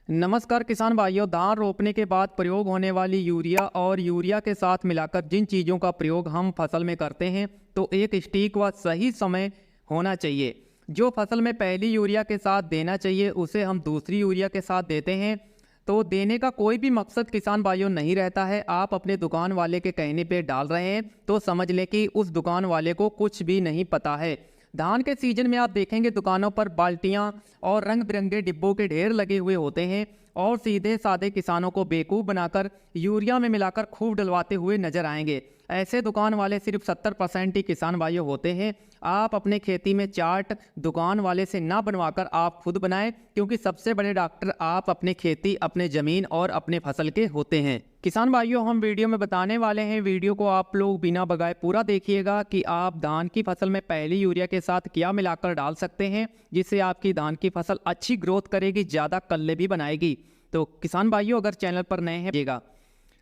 नमस्कार किसान भाइयों। धान रोपने के बाद प्रयोग होने वाली यूरिया और यूरिया के साथ मिलाकर जिन चीज़ों का प्रयोग हम फसल में करते हैं तो एक सटीक व सही समय होना चाहिए। जो फसल में पहली यूरिया के साथ देना चाहिए उसे हम दूसरी यूरिया के साथ देते हैं। तो देने का कोई भी मकसद किसान भाइयों नहीं रहता है। आप अपने दुकान वाले के कहने पे डाल रहे हैं तो समझ लें कि उस दुकान वाले को कुछ भी नहीं पता है। धान के सीजन में आप देखेंगे दुकानों पर बाल्टियां और रंग बिरंगे डिब्बों के ढेर लगे हुए होते हैं और सीधे साधे किसानों को बेवकूफ़ बनाकर यूरिया में मिलाकर खूब डलवाते हुए नजर आएंगे। ऐसे दुकान वाले सिर्फ 70% ही किसान भाइयों होते हैं। आप अपने खेती में चार्ट दुकान वाले से ना बनवाकर आप खुद बनाएं, क्योंकि सबसे बड़े डॉक्टर आप अपने खेती, अपने ज़मीन और अपने फसल के होते हैं। किसान भाइयों, हम वीडियो में बताने वाले हैं, वीडियो को आप लोग बिना बगाए पूरा देखिएगा कि आप धान की फसल में पहली यूरिया के साथ क्या मिलाकर डाल सकते हैं जिससे आपकी धान की फसल अच्छी ग्रोथ करेगी, ज़्यादा कल्ले भी बनाएगी। तो किसान भाइयों, अगर चैनल पर नए हैं,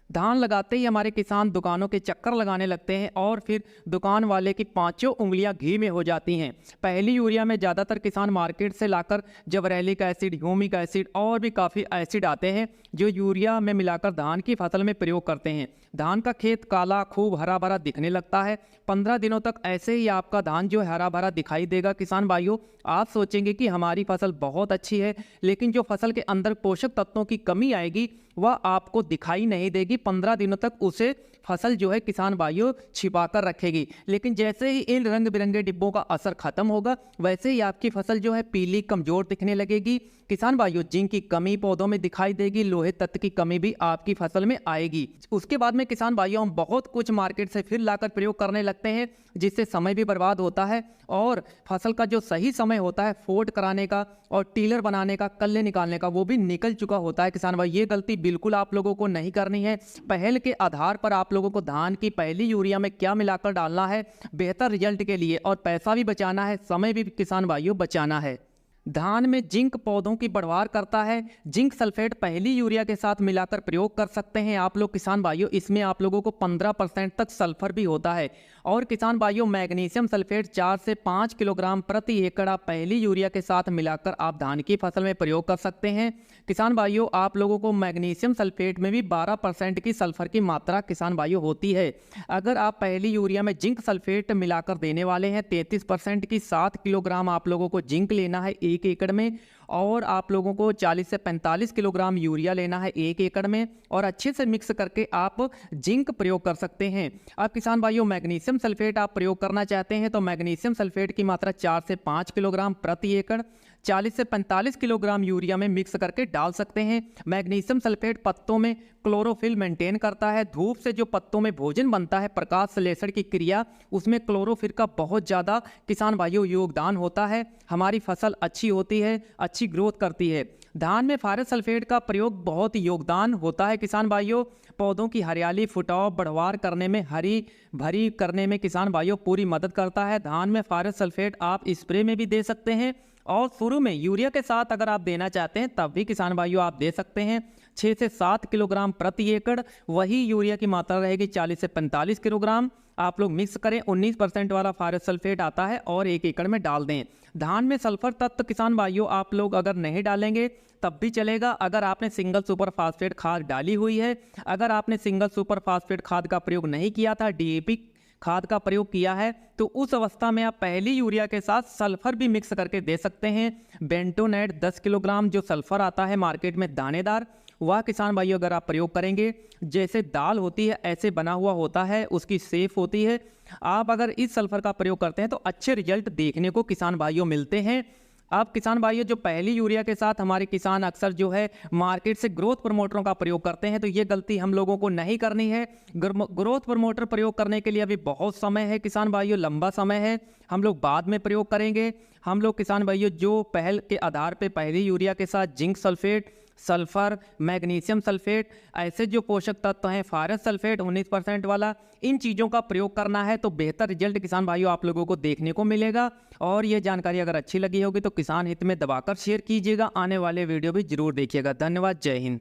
धान लगाते ही हमारे किसान दुकानों के चक्कर लगाने लगते हैं और फिर दुकान वाले की पांचों उंगलियां घी में हो जाती हैं। पहली यूरिया में ज़्यादातर किसान मार्केट से लाकर जबरैलिक एसिड, ह्यूमिक एसिड और भी काफ़ी एसिड आते हैं जो यूरिया में मिलाकर धान की फसल में प्रयोग करते हैं। धान का खेत काला खूब हरा भरा दिखने लगता है। 15 दिनों तक ऐसे ही आपका धान जो हरा भरा दिखाई देगा। किसान भाइयों, आप सोचेंगे कि हमारी फसल बहुत अच्छी है, लेकिन जो फसल के अंदर पोषक तत्वों की कमी आएगी वह आपको दिखाई नहीं देगी। 15 दिनों तक उसे फसल जो है किसान भाइयों छिपा कर रखेगी। लेकिन जैसे ही इन रंग बिरंगे डिब्बों का असर खत्म होगा वैसे ही आपकी फसल जो है पीली कमजोर दिखने लगेगी। किसान भाइयों, जिंक की कमी पौधों में दिखाई देगी, लोहे तत्व की कमी भी आपकी फसल में आएगी। उसके बाद में किसान भाइयों हम बहुत कुछ मार्केट से फिर लाकर प्रयोग करने लगते हैं जिससे समय भी बर्बाद होता है और फसल का जो सही समय होता है फोर्ट कराने का और टीलर बनाने का, कल्ले निकालने का, वो भी निकल चुका होता है। किसान भाई, ये गलती बिल्कुल आप लोगों को नहीं करनी है। पहल के आधार पर आप लोगों को धान की पहली यूरिया में क्या मिलाकर डालना है बेहतर रिजल्ट के लिए, और पैसा भी बचाना है, समय भी किसान भाइयों बचाना है। धान में जिंक पौधों की बढ़वार करता है। जिंक सल्फेट पहली यूरिया के साथ मिलाकर प्रयोग कर सकते हैं आप लोग किसान भाइयों। इसमें आप लोगों को 15% तक सल्फर भी होता है। और किसान भाइयों, मैग्नीशियम सल्फेट 4 से 5 किलोग्राम प्रति एकड़ आप पहली यूरिया के साथ मिलाकर आप धान की फसल में प्रयोग कर सकते हैं। किसान भाइयों, आप लोगों को मैग्नीशियम सल्फेट में भी 12% की सल्फर की मात्रा किसान भाइयों होती है। अगर आप पहली यूरिया में जिंक सल्फेट मिलाकर देने वाले हैं 33% की 7 किलोग्राम आप लोगों को जिंक लेना है 1 एकड़ में, और आप लोगों को 40 से 45 किलोग्राम यूरिया लेना है 1 एकड़ में, और अच्छे से मिक्स करके आप जिंक प्रयोग कर सकते हैं। अब किसान भाइयों, मैग्नीशियम सल्फेट आप प्रयोग करना चाहते हैं तो मैग्नीशियम सल्फेट की मात्रा 4 से 5 किलोग्राम प्रति एकड़ 40 से 45 किलोग्राम यूरिया में मिक्स करके डाल सकते हैं। मैग्नीशियम सल्फेट पत्तों में क्लोरोफिल मेंटेन करता है। धूप से जो पत्तों में भोजन बनता है, प्रकाश संश्लेषण की क्रिया, उसमें क्लोरोफिल का बहुत ज़्यादा किसान भाइयों योगदान होता है। हमारी फसल अच्छी होती है, अच्छी ग्रोथ करती है। धान में फारस सल्फेट का प्रयोग बहुत योगदान होता है किसान भाइयों। पौधों की हरियाली, फुटाव, बढ़वार करने में, हरी भरी करने में किसान भाइयों पूरी मदद करता है। धान में फारस सल्फेट आप स्प्रे में भी दे सकते हैं और शुरू में यूरिया के साथ अगर आप देना चाहते हैं तब भी किसान भाइयों आप दे सकते हैं। 6 से 7 किलोग्राम प्रति एकड़ वही यूरिया की मात्रा रहेगी 40 से 45 किलोग्राम। आप लोग मिक्स करें, 19% वाला फारस सल्फेट आता है और 1 एकड़ में डाल दें। धान में सल्फर तत्व किसान भाइयों आप लोग अगर नहीं डालेंगे तब भी चलेगा, अगर आपने सिंगल सुपर फास्फेट खाद डाली हुई है। अगर आपने सिंगल सुपर फास्फेट खाद का प्रयोग नहीं किया था, डीएपी खाद का प्रयोग किया है, तो उस अवस्था में आप पहली यूरिया के साथ सल्फर भी मिक्स करके दे सकते हैं। बेंटोनेट 10 किलोग्राम जो सल्फर आता है मार्केट में दानेदार, वह किसान भाइयों अगर आप प्रयोग करेंगे, जैसे दाल होती है ऐसे बना हुआ होता है, उसकी सेफ होती है, आप अगर इस सल्फर का प्रयोग करते हैं तो अच्छे रिजल्ट देखने को किसान भाइयों मिलते हैं। अब किसान भाइयों, जो पहली यूरिया के साथ हमारे किसान अक्सर जो है मार्केट से ग्रोथ प्रमोटरों का प्रयोग करते हैं, तो ये गलती हम लोगों को नहीं करनी है। ग्रोथ प्रमोटर प्रयोग करने के लिए अभी बहुत समय है किसान भाइयों, लंबा समय है, हम लोग बाद में प्रयोग करेंगे। हम लोग किसान भाइयों जो पहल के आधार पे पहली यूरिया के साथ zinc sulphate, sulphur, magnesium sulphate, ऐसे जो पोषक तत्व हैं, फारस सल्फेट 19% वाला, इन चीज़ों का प्रयोग करना है तो बेहतर रिजल्ट किसान भाइयों आप लोगों को देखने को मिलेगा। और ये जानकारी अगर अच्छी लगी होगी तो किसान हित में दबाकर शेयर कीजिएगा। आने वाले वीडियो भी जरूर देखिएगा। धन्यवाद। जय हिंद।